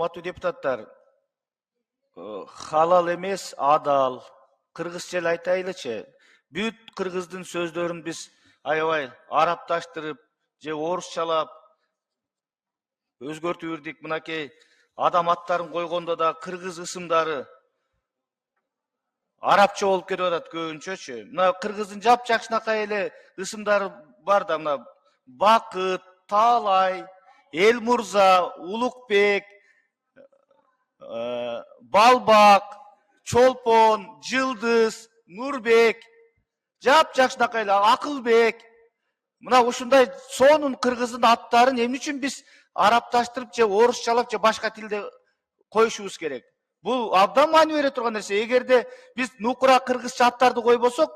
Урматтуу депутаттар, халал эмес, адал. Кыргызча эле айтайлычы. Бүт кыргыздын сөздөрүн биз аябай арапташтырып же орусчалап өзгөртүп ирдик. Мынакей адам аттарын койгондо да кыргыз ысымдары арапча болуп кетип атат көбүнчөчү. Мына кыргыздын жапжакшынакай эле ысымдары бар да, мына Бакыт, Таалай, Элмурза, Улукбек, Балбак, Чолпон, Жылдыз, Нурбек, жапжакшынакай эле Акылбек. Мына ушундай сонун кыргыздын аттарын эмне үчүн биз арапташтырып же орусчалап же башка тилде коюшубуз керек? Бул абдан маани бере турган нерсе. Эгерде биз нукура кыргызча аттарды койбосок,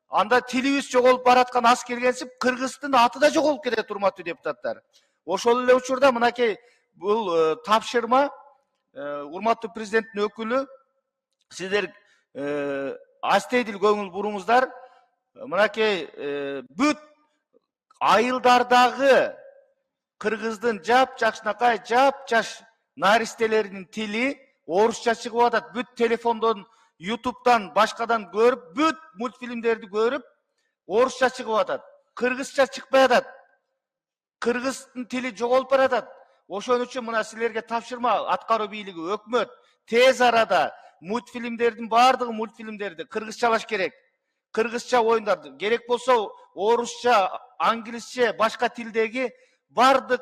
анда тилибиз жоголуп бараткан аз келгенсип, кыргыздын аты да жоголуп кетет, урматтуу депутаттар. Ошол эле учурда мынакей бул тапшырма, урматтуу президенттин өкүлү, сиздер астейдил көңүл буруңуздар. Мынакей бүт айылдардагы кыргыздын жапжакшынакай, жапжаш наристелеринин тили орусча чыгып атат. Бүт телефондон, ютубтан, башкадан көрүп, бүт мультфильмдерди көрүп, орусча чыгып атат. Кыргызча чыкпай атат. Кыргыздын тили жоголуп баратат. Ошон үчүн мына силерге тапшырма, аткаруу бийлиги, өкмөт тез арада мультфильмдердин баардыгы мультфильмдерди кыргызчалаш керек. Кыргызча оюндарды, керек болсо орусча, англисче, башка тилдеги баардык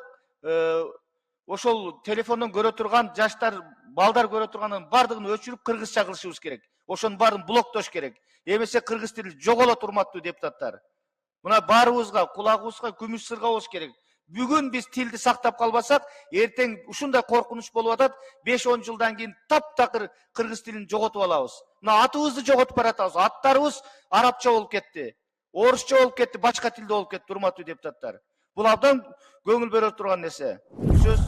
ошол телефондон көрө турган жаштар, балдар көрө турганын баардыгын өчүрүп кыргызча кылышыбыз керек. Ошонун баарын блоктош керек. Эмесе кыргыз тили жоголот, урматтуу депутаттар. Мына баарыбызга, кулагыбызга күмүш сырга болуш керек. Бүгүн биз тилди сактап калбасак, эртең ушундай коркунуч болуп атат. 5-10 жылдан кийин таптакыр кыргыз тилин жоготуп алабыз. Мына атыбызды жоготуп баратабыз. Аттарыбыз арапча болуп кетти, орусча болуп кетти, башка тилде болуп кетти, урматтуу депутаттар. Бул абдан көңүл бере турган нерсе. Сөз